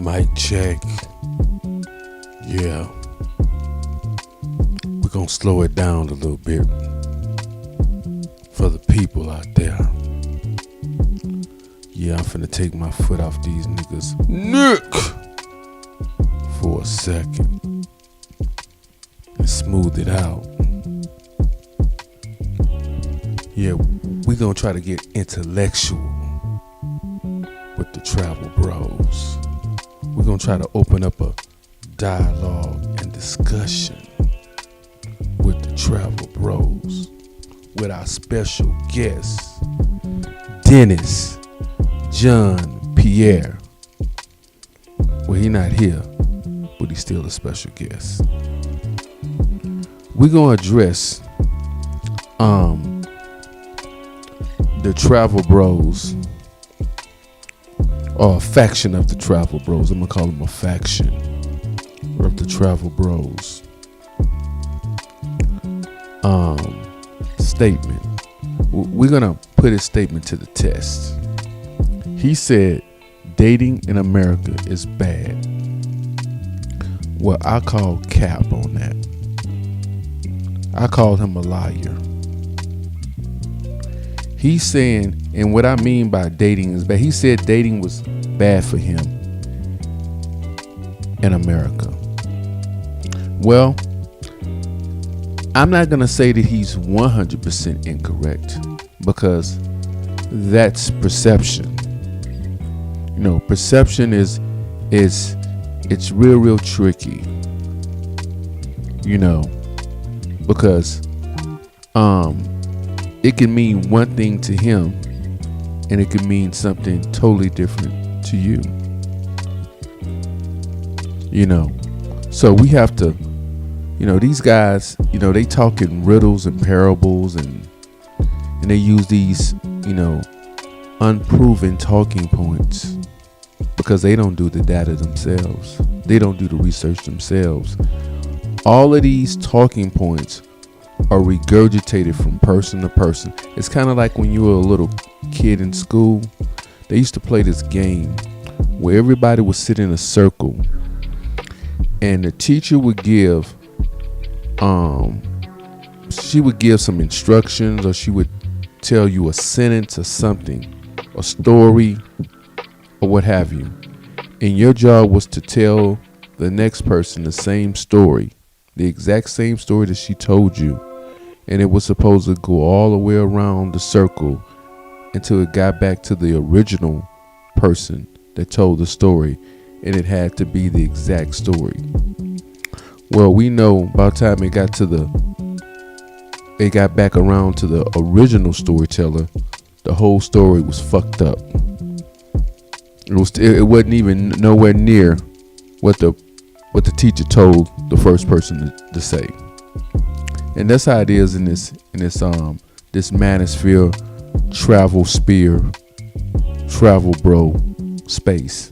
Mic check. Yeah. We're gonna slow it down a little bit for the people out there. Yeah, I'm finna take my foot off these niggas' neck for a second and smooth it out. Yeah, we're gonna try to get intellectual with the travel bros. We're gonna try to open up a dialogue and discussion with the travel bros with our special guest, Dennis Jeanpierre. Well, he not here, but he's still a special guest. We're gonna address the travel bros, or a faction of the travel bros. I'm gonna call them a faction of the travel bros. Statement. We're gonna put his statement to the test. He said dating in America is bad. Well, I call cap on that. I called him a liar. He's saying, and what I mean by dating is bad, he said dating was bad for him in America. Well, I'm not going to say that he's 100% incorrect, because that's perception. You know, perception is it's real tricky. You know, because it can mean one thing to him and it can mean something totally different to you. You know, so we have to, you know, these guys, you know, they talk in riddles and parables and they use these, you know, unproven talking points because they don't do the data themselves. They don't do the research themselves. All of these talking points are regurgitated from person to person. It's kind of like when you were a little kid in school. They used to play this game where everybody would sit in a circle and the teacher would give she would give some instructions, or she would tell you a sentence or something, a story or what have you, and your job was to tell the next person the same story, the exact same story that she told you. And it was supposed to go all the way around the circle until it got back to the original person that told the story, and it had to be the exact story. Well, we know by the time it got back around to the original storyteller, the whole story was fucked up. It wasn't even nowhere near what the teacher told the first person to say. And that's how it is in this manosphere, travel bro space,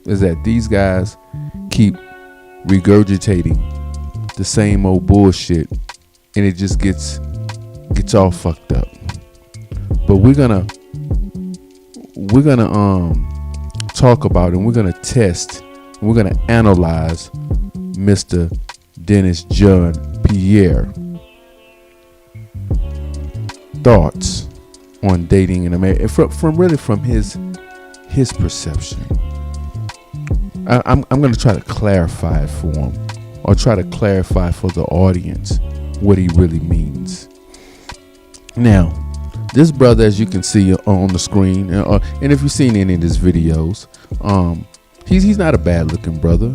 is that these guys keep regurgitating the same old bullshit, and it just gets all fucked up. But we're gonna talk about it, and we're gonna test, and we're gonna analyze Mr. Dennis Jeanpierre thoughts on dating in America from his perception. I'm going to try to clarify it for him, or try to clarify for the audience what he really means. Now, this brother, as you can see on the screen, and if you've seen any of his videos, he's not a bad looking brother.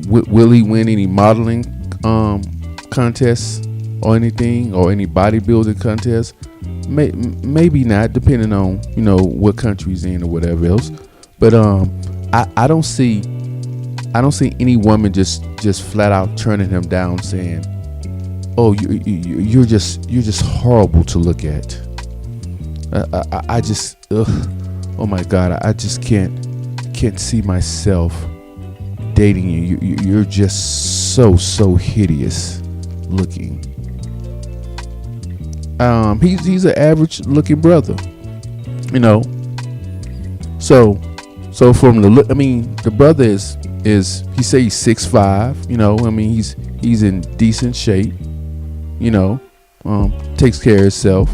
Will he win any modeling contests or anything, or any bodybuilding contest? Maybe not, depending on, you know, what country he's in or whatever else. But I don't see any woman just flat out turning him down, saying, "Oh, you're just horrible to look at." I just, oh my God, I just can't see myself dating you. You're just so hideous looking. He's an average looking brother, you know. So So from the look, I mean, the brother is he say he's 6'5", you know, I mean, he's in decent shape, you know, takes care of himself,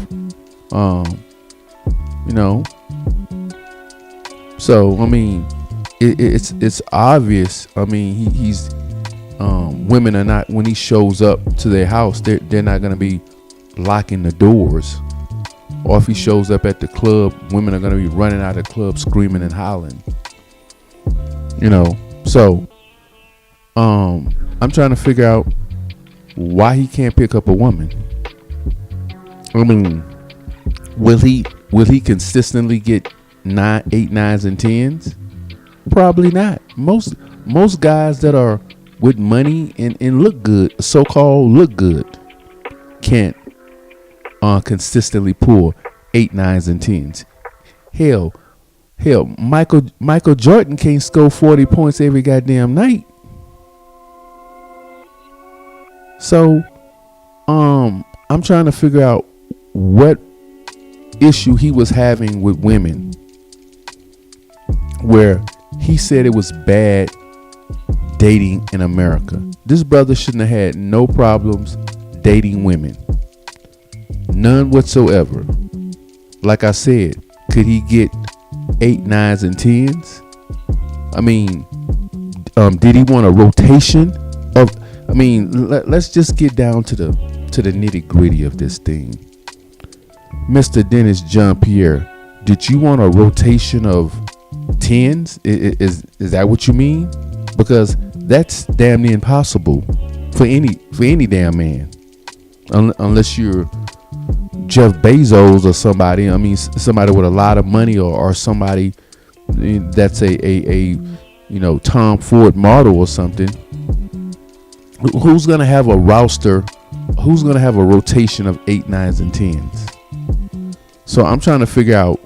you know. So I mean, it's obvious. I mean, he's women are not, when he shows up to their house, they're not gonna be locking the doors. Or if he shows up at the club, women are gonna be running out of the club screaming and hollering. You know, so I'm trying to figure out why he can't pick up a woman. I mean, will he consistently get 8, 9s, and 10s? Probably not. Most guys that are with money and look good, so-called look good, can't consistently pull 8, 9s, and 10s. Hell, Michael Jordan can't score 40 points every goddamn night. So, I'm trying to figure out what issue he was having with women, where he said it was bad dating in America. This brother shouldn't have had no problems dating women. None whatsoever. Like I said, could he get 8, 9s, and 10s? I mean, did he want a rotation of? I mean, let's just get down to the nitty gritty of this thing. Mr. Dennis Jeanpierre, did you want a rotation of 10s? Is that what you mean? Because that's damn near impossible for any damn man, unless you're Jeff Bezos or somebody. I mean, somebody with a lot of money, or somebody that's a Tom Ford model or something. Who's gonna have a roster? Who's gonna have a rotation of 8, 9s, and 10s? So I'm trying to figure out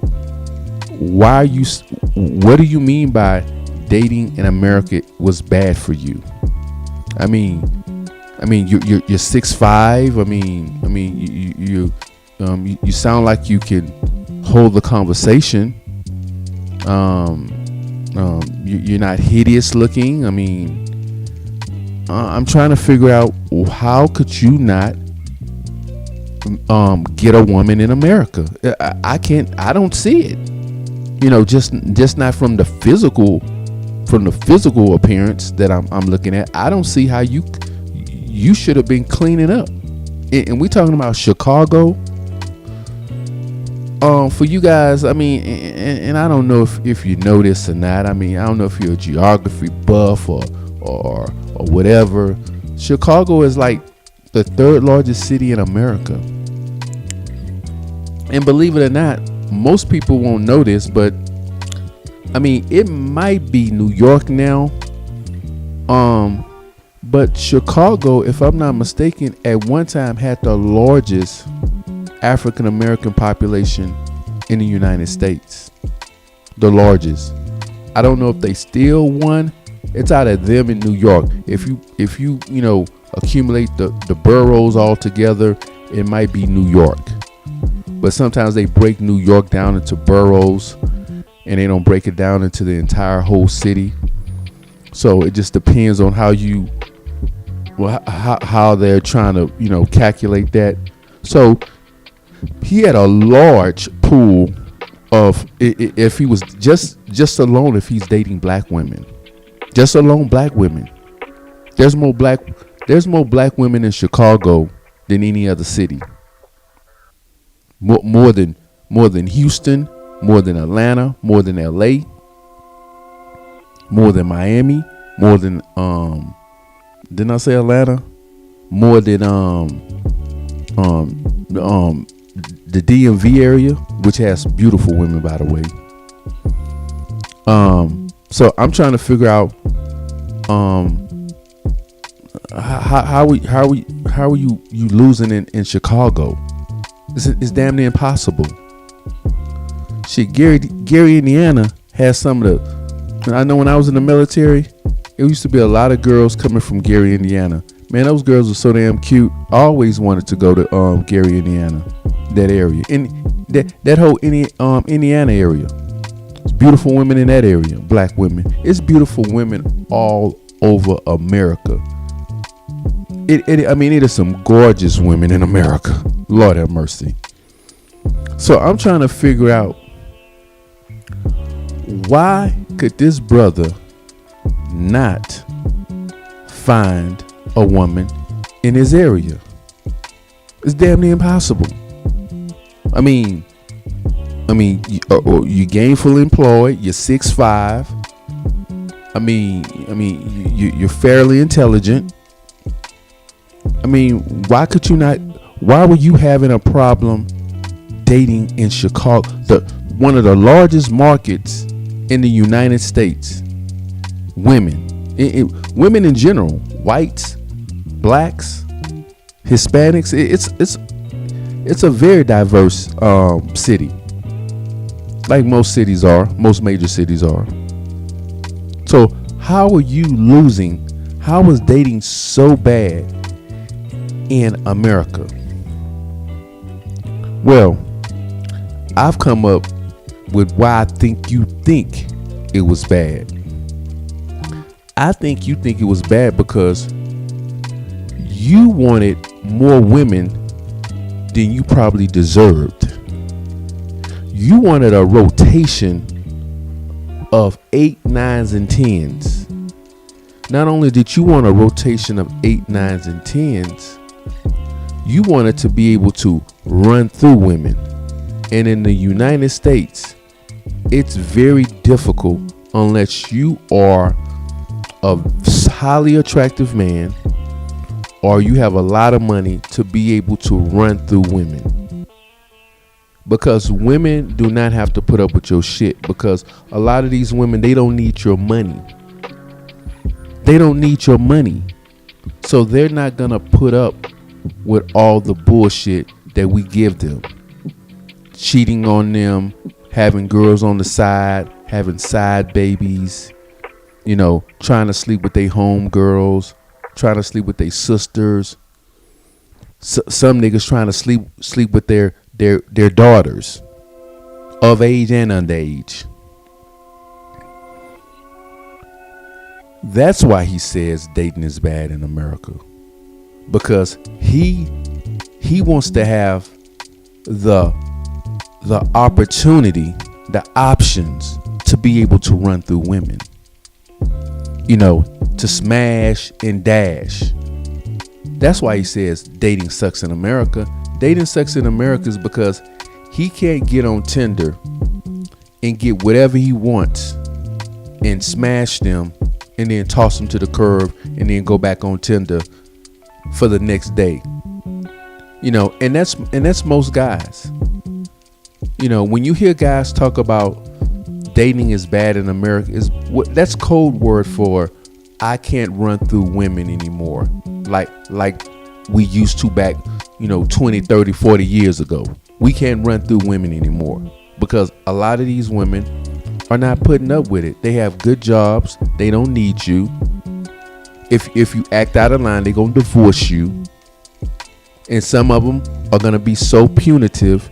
what do you mean by dating in America was bad for you? I mean you're 6'5". You sound like you can hold the conversation. You're not hideous looking. I mean, I'm trying to figure out, how could you not get a woman in America? I don't see it. You know, just not from the physical appearance that I'm looking at. I don't see how you should have been cleaning up. And we talking about Chicago. For you guys, I mean, and I don't know if you know this or not. I mean, I don't know if you're a geography buff or whatever. Chicago is like the 3rd largest city in America. And believe it or not, most people won't know this, but I mean, it might be New York now. But Chicago, if I'm not mistaken, at one time had the largest African American population in the United States. The largest. I don't know if they still won. It's out of them in New York. If you accumulate the boroughs all together, it might be New York. But sometimes they break New York down into boroughs, and they don't break it down into the entire whole city. So it just depends on how they're trying to calculate that. So he had a large pool of, if he was just alone, if he's dating black women, just alone black women. There's more black women in Chicago than any other city. More than Houston, more than Atlanta, more than LA, more than Miami, more than didn't I say Atlanta? More than the DMV area, which has beautiful women, by the way. So I'm trying to figure out how are you losing in Chicago? It's damn near impossible. Shit, Gary, Indiana has some of the. I know when I was in the military, it used to be a lot of girls coming from Gary, Indiana. Man, those girls were so damn cute. I always wanted to go to Gary, Indiana, that area, and that whole Indiana area. beautiful women in that area, black women. It's beautiful women all over America. It is some gorgeous women in America. Lord have mercy. So I'm trying to figure out, why could this brother not find a woman in his area? It's damn near impossible. I mean, you gainfully employed. You're 6'5". You're fairly intelligent. Why could you not? Why were you having a problem dating in Chicago, one of the largest markets in the United States? Women, women in general, whites, blacks, Hispanics. It's a very diverse city, like most major cities are. So how are you losing? How is dating so bad in America? Well, I've come up with why I think you think it was bad. I think you think it was bad because you wanted more women than you probably deserved. You wanted a rotation of 8, 9s, and 10s. Not only did you want a rotation of 8, 9s, and 10s, you wanted to be able to run through women. And in the United States, it's very difficult unless you are a highly attractive man or you have a lot of money to be able to run through women. Because women do not have to put up with your shit, because a lot of these women, they don't need your money. They don't need your money. So they're not going to put up with all the bullshit that we give them. Cheating on them, having girls on the side, having side babies, trying to sleep with their home girls, trying to sleep with their sisters. Some niggas trying to sleep with their daughters, of age and underage. That's why he says dating is bad in America, because he wants to have the opportunity, the options to be able to run through women, to smash and dash. That's why he says dating sucks in America. Dating sucks in America is because he can't get on Tinder and get whatever he wants and smash them and then toss them to the curb and then go back on Tinder for the next day. And that's most guys. When you hear guys talk about dating is bad in America, that's code word for I can't run through women anymore like we used to back 20, 30, 40 years ago. We can't run through women anymore because a lot of these women are not putting up with it. They have good jobs. They don't need you. If you act out of line, they're going to divorce you. And some of them are going to be so punitive,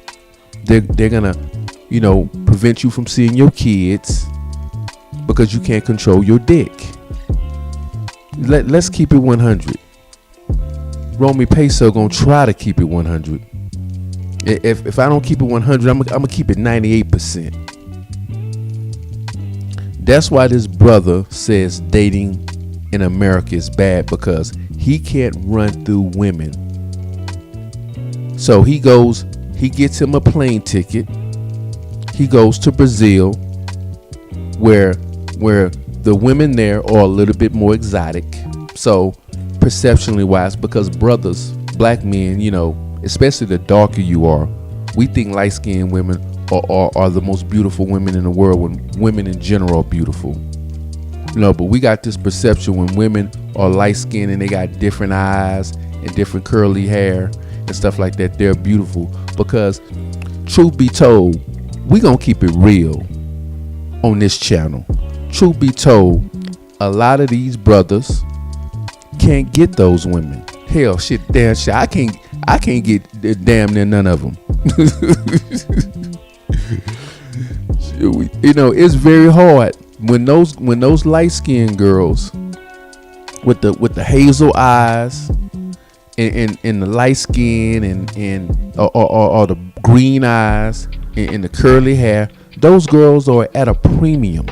they're going to, prevent you from seeing your kids because you can't control your dick. Let's keep it 100. Romy Peso gonna try to keep it 100. If I don't keep it 100, I'm gonna keep it 98%. That's why this brother says dating in America is bad, because he can't run through women. So he gets him a plane ticket. He goes to Brazil, where the women there are a little bit more exotic. So perceptionally wise, because brothers, black men, especially the darker you are, we think light-skinned women are the most beautiful women in the world, when women in general are beautiful. But we got this perception when women are light-skinned and they got different eyes and different curly hair and stuff like that, they're beautiful. Because truth be told, we gonna keep it real on this channel. Truth be told, a lot of these brothers can't get those women. Hell, damn shit, I can't get damn near none of them. it's very hard when those light skinned girls with the hazel eyes and the light skin or the green eyes and the curly hair, those girls are at a premium.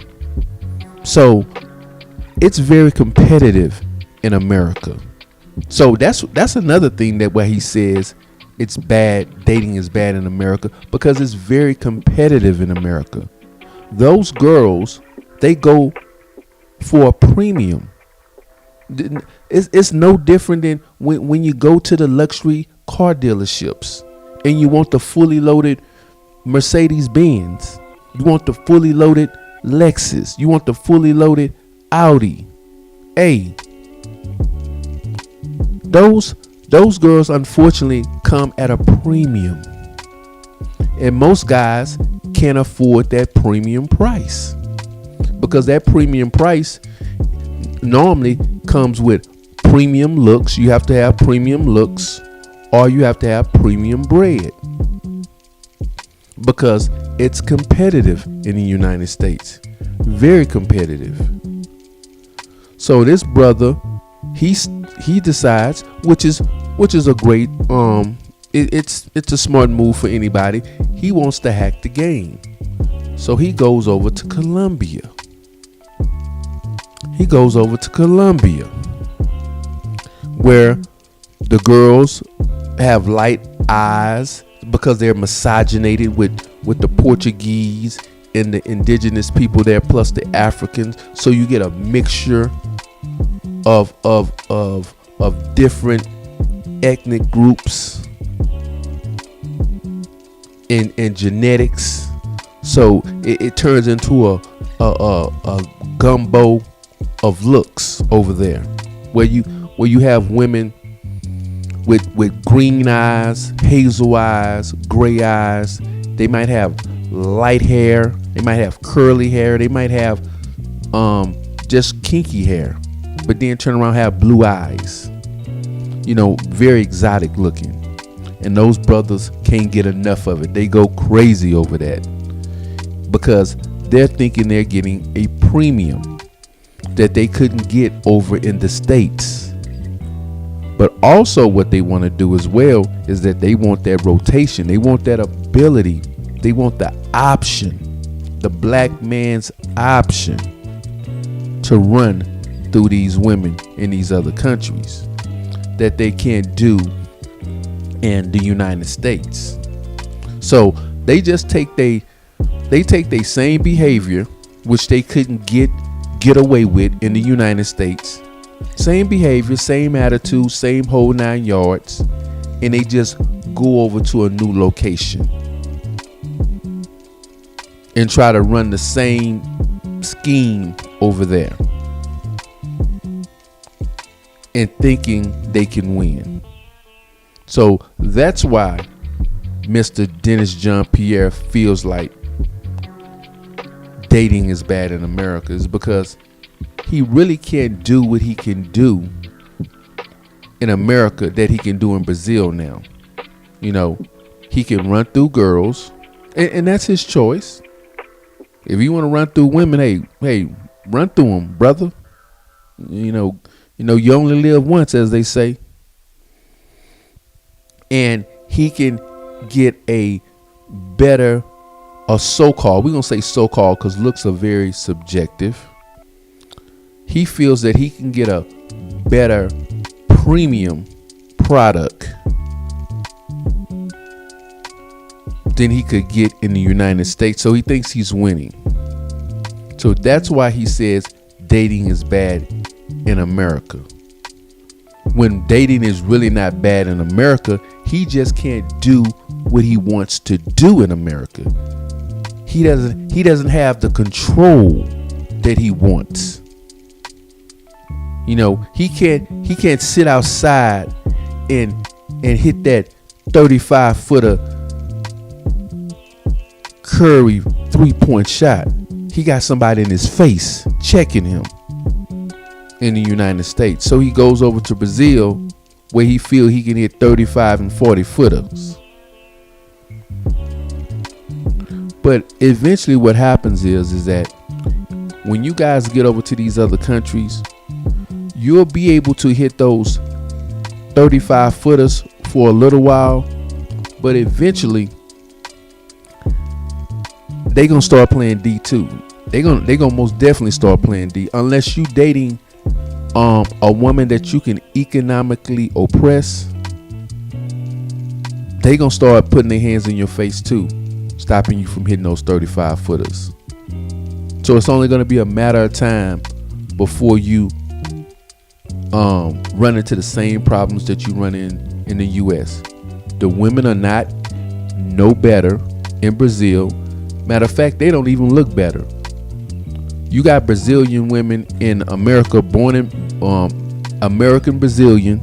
So it's very competitive in America. So that's another thing that where he says it's bad, dating is bad in America, because it's very competitive in America. Those girls, they go for a premium. It's no different than when you go to the luxury car dealerships and you want the fully loaded Mercedes Benz, you want the fully loaded Lexus, you want the fully loaded Audi. Hey, those girls unfortunately come at a premium, and most guys can't afford that premium price, because that premium price normally comes with premium looks. You have to have premium looks, or you have to have premium bread, because it's competitive in the United States, very competitive. So this brother, he decides, which is a great it's a smart move for anybody. He wants to hack the game, so he goes over to Colombia. Where the girls have light eyes because they're miscegenated with the Portuguese and the indigenous people there, plus the Africans. So you get a mixture of different ethnic groups and genetics. So it turns into a gumbo of looks over there, where you have women with green eyes, hazel eyes, gray eyes. They might have light hair, they might have curly hair, they might have just kinky hair, but then turn around and have blue eyes. Very exotic looking. And those brothers can't get enough of it. They go crazy over that, because they're thinking they're getting a premium that they couldn't get over in the States. But also what they want to do as well is that they want that rotation. They want that ability. They want the option, the black man's option, to run through these women in these other countries that they can't do in the United States. So they just take they take their same behavior, which they couldn't get away with in the United States. Same behavior, same attitude, same whole 9 yards, and they just go over to a new location and try to run the same scheme over there, and thinking they can win. So that's why Mr. Dennis Jeanpierre feels like dating is bad in America, is because he really can't do what he can do in America that he can do in Brazil now. He can run through girls, and that's his choice. If you want to run through women, hey, run through them, brother. You only live once, as they say. And he can get a better, or so-called, we're going to say so-called because looks are very subjective. He feels that he can get a better premium product than he could get in the United States. So he thinks he's winning. So that's why he says dating is bad in America. When dating is really not bad in America, he just can't do what he wants to do in America. He doesn't have the control that he wants. He can't sit outside and hit that 35-footer Curry 3-point shot. He got somebody in his face checking him in the United States. So he goes over to Brazil, where he feel he can hit 35 and 40 footers. But eventually what happens is that when you guys get over to these other countries, you'll be able to hit those 35 footers for a little while, but eventually they gonna start playing D too. They gonna most definitely start playing D unless you dating a woman that you can economically oppress. They gonna start putting their hands in your face too, stopping you from hitting those 35 footers. So it's only gonna be a matter of time before you run into the same problems that you run in the US. The women are not no better in Brazil. Matter of fact, they don't even look better. You got Brazilian women in America, born in American Brazilian,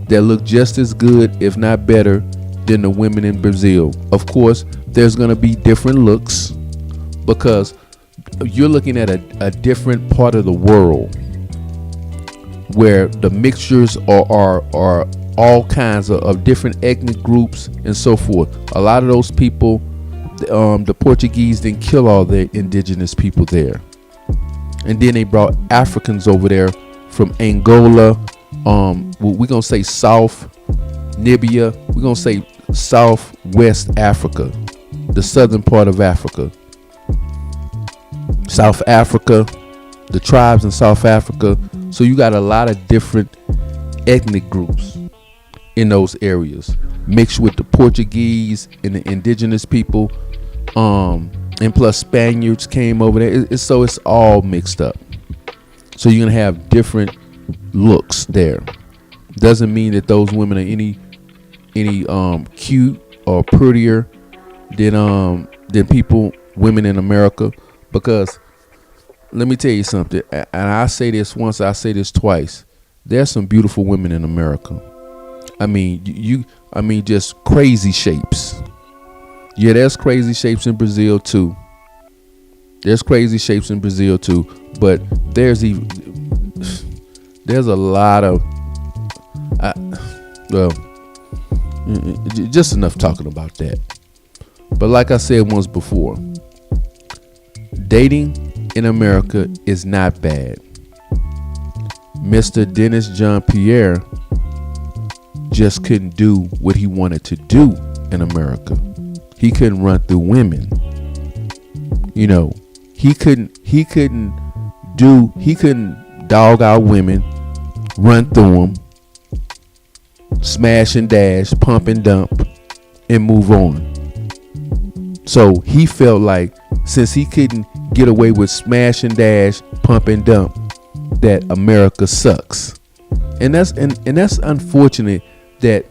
that look just as good, if not better, than the women in Brazil. Of course, there's going to be different looks because you're looking at a different part of the world where the mixtures are all kinds of different ethnic groups and so forth. A lot of those people, the Portuguese didn't kill all the indigenous people there. And then they brought Africans over there from Angola. We're going to say South Namibia. We're going to say Southwest Africa, the southern part of Africa. South Africa, the tribes in South Africa. So you got a lot of different ethnic groups in those areas mixed with the Portuguese and the indigenous people. And plus Spaniards came over there. So it's all mixed up. So you're going to have different looks there. Doesn't mean that those women are any cute or prettier than women in America. Because let me tell you something, and I say this once, I say this twice. There's some beautiful women in America. I mean, just crazy shapes. Yeah, there's crazy shapes in Brazil too. But there's a lot of just enough talking about that. But like I said once before, dating in America is not bad. Mr. Dennis Jeanpierre just couldn't do what he wanted to do in America. He couldn't run through women. You know, he couldn't dog out women, run through them, smash and dash, pump and dump, and move on. So he felt like since he couldn't get away with smash and dash, pump and dump, that America sucks. And that's unfortunate that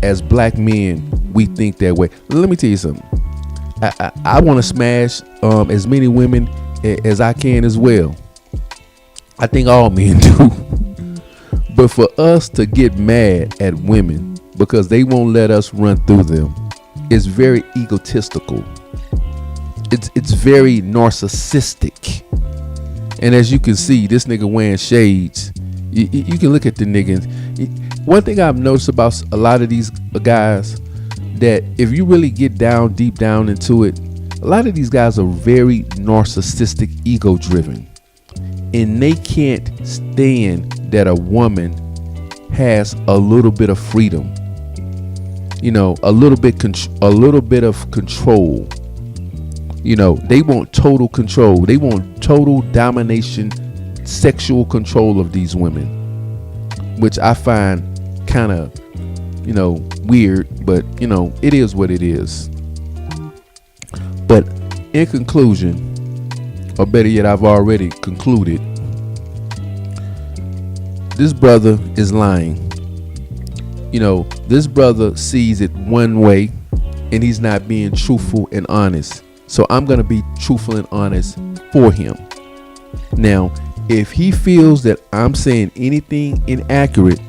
as black men we think that way. Let me tell you something. I want to smash as many women as I can as well. I think all men do. But for us to get mad at women because they won't let us run through them is very egotistical. It's very narcissistic. And as you can see, this nigga wearing shades. You can look at the niggas. One thing I've noticed about a lot of these guys, that if you really get deep down into it, a lot of these guys are very narcissistic, ego driven, and they can't stand that a woman has a little bit of freedom, you know, a little bit of control. You know, they want total control. They want total domination, sexual control of these women, which I find kind of, you know, weird, but you know, it is what it is. But in conclusion, or better yet, I've already concluded, this brother is lying. You know, this brother sees it one way and he's not being truthful and honest. So I'm going to be truthful and honest for him. Now, if he feels that I'm saying anything inaccurate,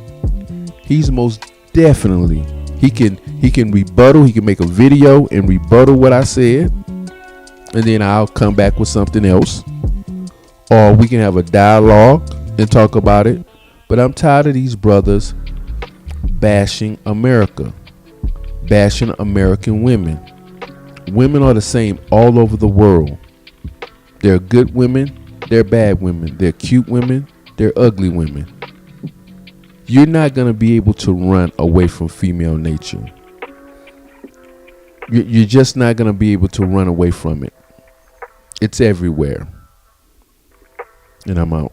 he's most definitely, he can rebuttal. He can make a video and rebuttal what I said, and then I'll come back with something else, or we can have a dialogue and talk about it. But I'm tired of these brothers bashing America, bashing American women, Women are the same all over the world. There are good women, there are bad women, there are cute women, there are ugly women. You're not going to be able to run away from female nature. You're just not going to be able to run away from it. It's everywhere. And I'm out.